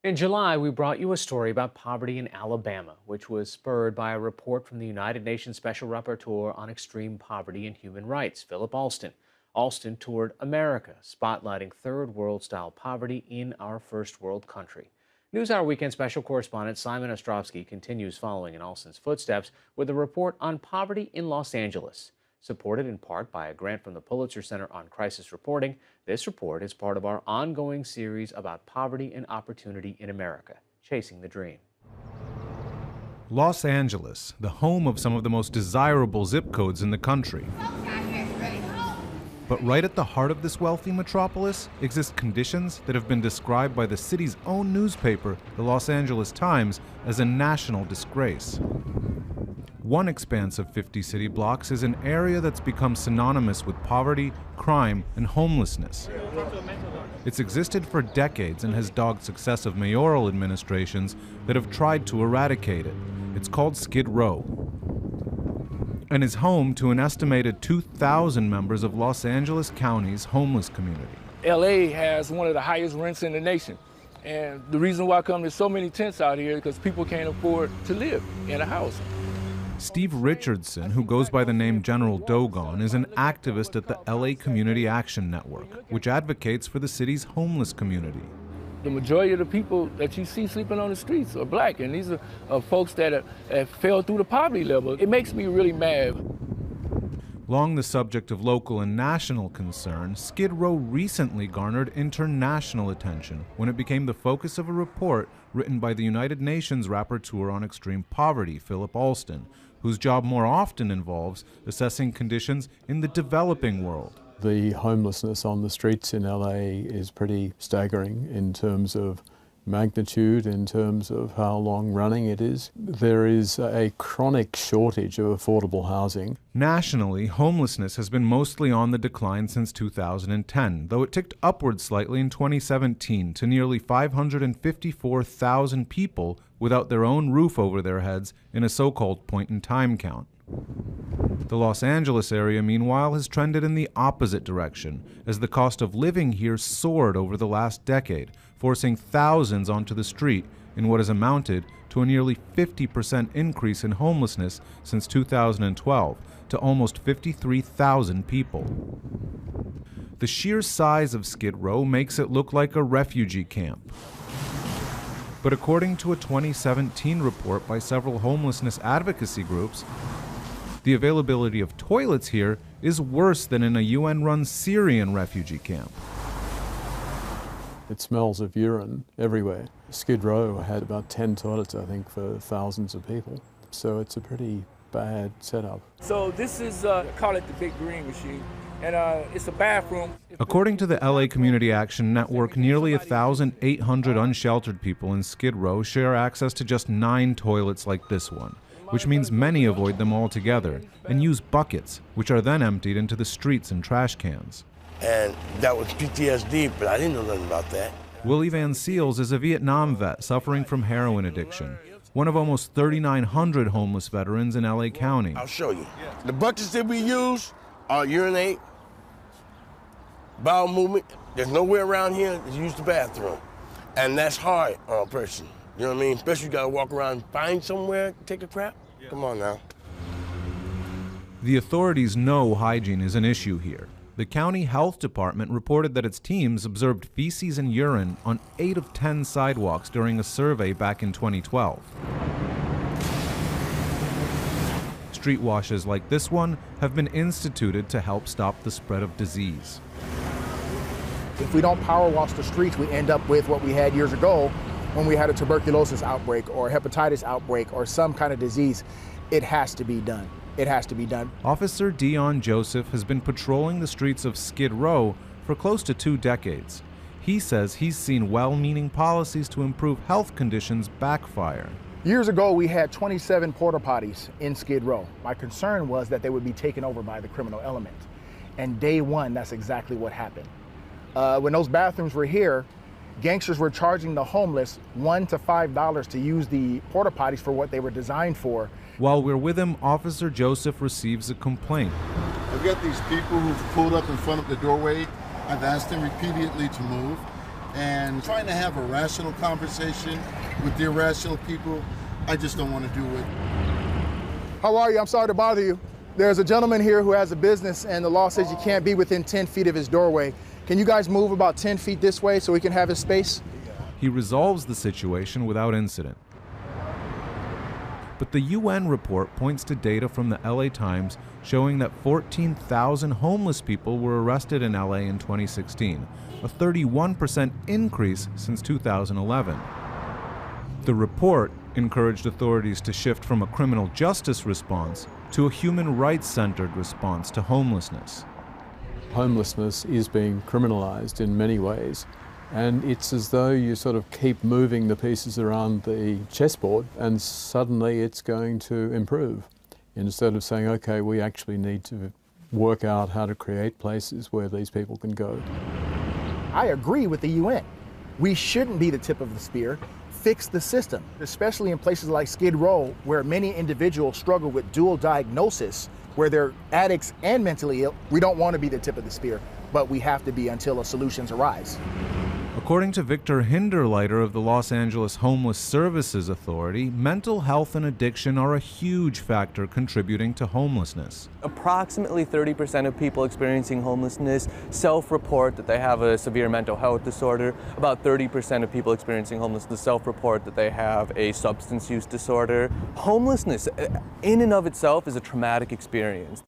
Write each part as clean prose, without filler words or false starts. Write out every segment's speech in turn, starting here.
In July, we brought you a story about poverty in Alabama, which was spurred by a report from the United Nations Special Rapporteur on Extreme Poverty and Human Rights, Philip Alston. Alston toured America, spotlighting third world style poverty in our first world country. NewsHour Weekend Special Correspondent Simon Ostrovsky continues following in Alston's footsteps with a report on poverty in Los Angeles. Supported in part by a grant from the Pulitzer Center on Crisis Reporting, this report is part of our ongoing series about poverty and opportunity in America, Chasing the Dream. Los Angeles, the home of some of the most desirable zip codes in the country. But right at the heart of this wealthy metropolis exist conditions that have been described by the city's own newspaper, the Los Angeles Times, as a national disgrace. One expanse of 50 city blocks is an area that's become synonymous with poverty, crime, and homelessness. It's existed for decades and has dogged successive mayoral administrations that have tried to eradicate it. It's called Skid Row, and is home to an estimated 2,000 members of Los Angeles County's homeless community. LA has one of the highest rents in the nation. And the reason why there's so many tents out here is because people can't afford to live in a house. Steve Richardson, who goes by the name General Dogon, is an activist at the LA Community Action Network, which advocates for the city's homeless community. The majority of the people that you see sleeping on the streets are black, and these are folks that have fell through the poverty level. It makes me really mad. Long the subject of local and national concern, Skid Row recently garnered international attention when it became the focus of a report written by the United Nations Rapporteur on Extreme Poverty, Philip Alston, whose job more often involves assessing conditions in the developing world. The homelessness on the streets in LA is pretty staggering in terms of magnitude, in terms of how long running it is. There is a chronic shortage of affordable housing. Nationally, homelessness has been mostly on the decline since 2010, though it ticked upward slightly in 2017 to nearly 554,000 people without their own roof over their heads in a so-called point-in-time count. The Los Angeles area, meanwhile, has trended in the opposite direction, as the cost of living here soared over the last decade, forcing thousands onto the street in what has amounted to a nearly 50% increase in homelessness since 2012 to almost 53,000 people. The sheer size of Skid Row makes it look like a refugee camp. But according to a 2017 report by several homelessness advocacy groups, the availability of toilets here is worse than in a UN-run Syrian refugee camp. It smells of urine everywhere. Skid Row had about 10 toilets, I think, for thousands of people. So it's a pretty bad setup. So this is, call it the Big Green Machine, and it's a bathroom. According to the LA Community Action Network, nearly 1,800 unsheltered people in Skid Row share access to just 9 toilets like this one, which means many avoid them altogether and use buckets, which are then emptied into the streets and trash cans. And that was PTSD, but I didn't know nothing about that. Willie Van Seals is a Vietnam vet suffering from heroin addiction, one of almost 3,900 homeless veterans in LA County. I'll show you. The buckets that we use are urinate, bowel movement. There's nowhere around here to use the bathroom. And that's hard on a person. You know what I mean? Especially you gotta walk around and find somewhere to take a crap. Come on now. The authorities know hygiene is an issue here. The county health department reported that its teams observed feces and urine on 8 of 10 sidewalks during a survey back in 2012. Street washes like this one have been instituted to help stop the spread of disease. If we don't power wash the streets, we end up with what we had years ago when we had a tuberculosis outbreak or a hepatitis outbreak or some kind of disease. It has to be done. It has to be done. Officer Dion Joseph has been patrolling the streets of Skid Row for close to 2 decades. He says he's seen well-meaning policies to improve health conditions backfire. Years ago, we had 27 porta potties in Skid Row. My concern was that they would be taken over by the criminal element. And day one, that's exactly what happened. When those bathrooms were here, gangsters were charging the homeless $1 to $5 to use the porta potties for what they were designed for. While we're with him, Officer Joseph receives a complaint. I've got these people who've pulled up in front of the doorway. I've asked them repeatedly to move. and trying to have a rational conversation with the irrational people. I just don't want to do it. How are you? I'm sorry to bother you. There's a gentleman here who has a business and the law says you can't be within 10 feet of his doorway. Can you guys move about 10 feet this way so we can have his space? He resolves the situation without incident. But the UN report points to data from the LA Times showing that 14,000 homeless people were arrested in LA in 2016, a 31% increase since 2011. The report encouraged authorities to shift from a criminal justice response to a human rights-centered response to homelessness. Homelessness is being criminalized in many ways, and it's as though you sort of keep moving the pieces around the chessboard and suddenly it's going to improve, instead of saying, okay, we actually need to work out how to create places where these people can go. I agree with the UN. We shouldn't be the tip of the spear. Fix the system, especially in places like Skid Row, where many individuals struggle with dual diagnosis, where they're addicts and mentally ill. We don't want to be the tip of the spear, but we have to be until solutions arise. According to Victor Hinderleiter of the Los Angeles Homeless Services Authority, mental health and addiction are a huge factor contributing to homelessness. Approximately 30% of people experiencing homelessness self-report that they have a severe mental health disorder. About 30% of people experiencing homelessness self-report that they have a substance use disorder. Homelessness in and of itself is a traumatic experience.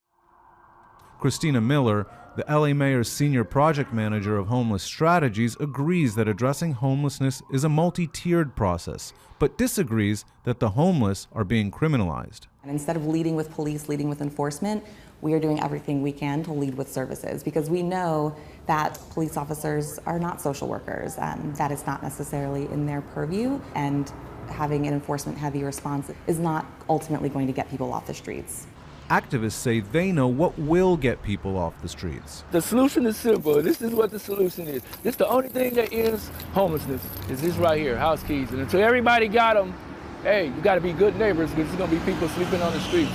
Christina Miller, the LA Mayor's senior project manager of homeless strategies, agrees that addressing homelessness is a multi-tiered process, but disagrees that the homeless are being criminalized. And instead of leading with police, leading with enforcement, we are doing everything we can to lead with services, because we know that police officers are not social workers. That is not necessarily in their purview, and having an enforcement-heavy response is not ultimately going to get people off the streets. Activists say they know what will get people off the streets. The solution is simple. This is what the solution is. This is the only thing that ends homelessness, is this right here, house keys. And until everybody got them, hey, you got to be good neighbors, because there's going to be people sleeping on the streets.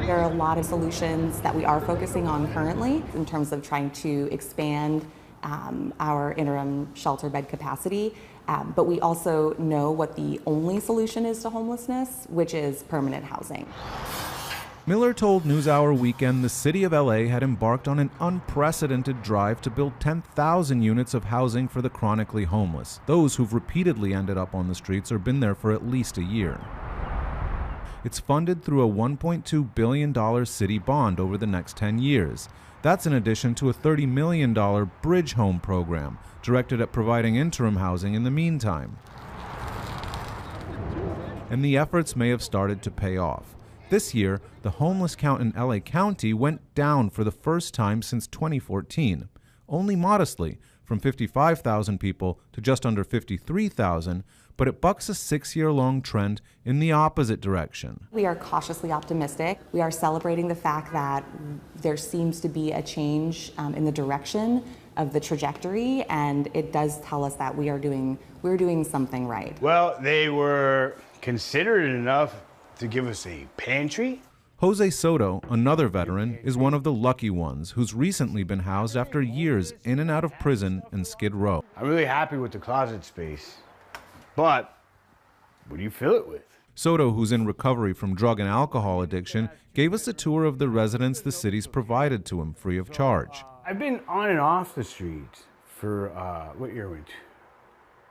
There are a lot of solutions that we are focusing on currently in terms of trying to expand our interim shelter bed capacity. But we also know what the only solution is to homelessness, which is permanent housing. Miller told NewsHour Weekend the city of LA had embarked on an unprecedented drive to build 10,000 units of housing for the chronically homeless, those who've repeatedly ended up on the streets or been there for at least a year. It's funded through a $1.2 billion city bond over the next 10 years. That's in addition to a $30 million Bridge Home program directed at providing interim housing in the meantime. And the efforts may have started to pay off. This year, the homeless count in LA County went down for the first time since 2014, only modestly, from 55,000 people to just under 53,000, but it bucks a 6-year-long trend in the opposite direction. We are cautiously optimistic. We are celebrating the fact that there seems to be a change in the direction of the trajectory, and it does tell us that we're doing something right. Well, they were considerate enough to give us a pantry. Jose Soto, another veteran, is one of the lucky ones who's recently been housed after years in and out of prison in Skid Row. I'm really happy with the closet space, but what do you fill it with? Soto, who's in recovery from drug and alcohol addiction, gave us a tour of the residence the city's provided to him free of charge. I've been on and off the street for, what year went?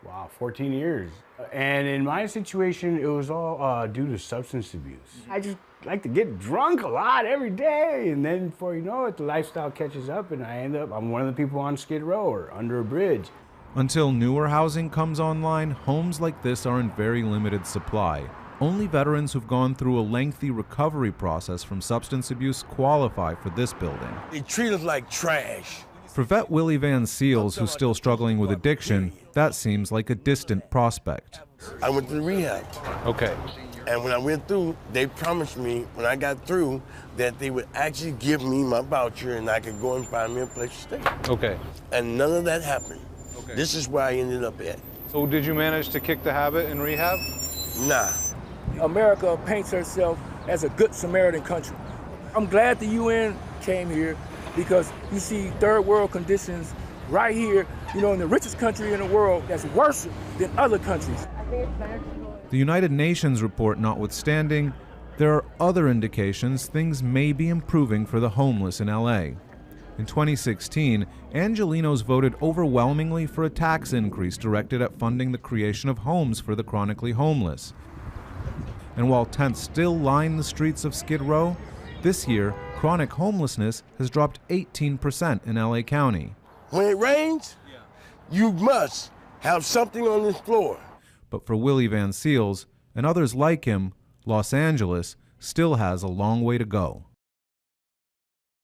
Wow, 14 years. And in my situation, it was all due to substance abuse. I just like to get drunk a lot every day, and then before you know it, the lifestyle catches up, and I'm one of the people on Skid Row or under a bridge. Until newer housing comes online, homes like this are in very limited supply. Only veterans who've gone through a lengthy recovery process from substance abuse qualify for this building. They treat us like trash. For vet Willie Van Seals, who's still struggling with addiction, that seems like a distant prospect. I went to rehab. Okay. And when I went through, they promised me when I got through that they would actually give me my voucher and I could go and find me a place to stay. Okay. And none of that happened. Okay. This is where I ended up at. So did you manage to kick the habit in rehab? Nah. America paints herself as a good Samaritan country. I'm glad the UN came here, because you see third world conditions right here in the richest country in the world that's worse than other countries. The United Nations report notwithstanding, there are other indications things may be improving for the homeless in LA. In 2016, Angelenos voted overwhelmingly for a tax increase directed at funding the creation of homes for the chronically homeless. And while tents still line the streets of Skid Row, this year, chronic homelessness has dropped 18% in LA County. When it rains, you must have something on this floor. But for Willie Van Seals and others like him, Los Angeles still has a long way to go.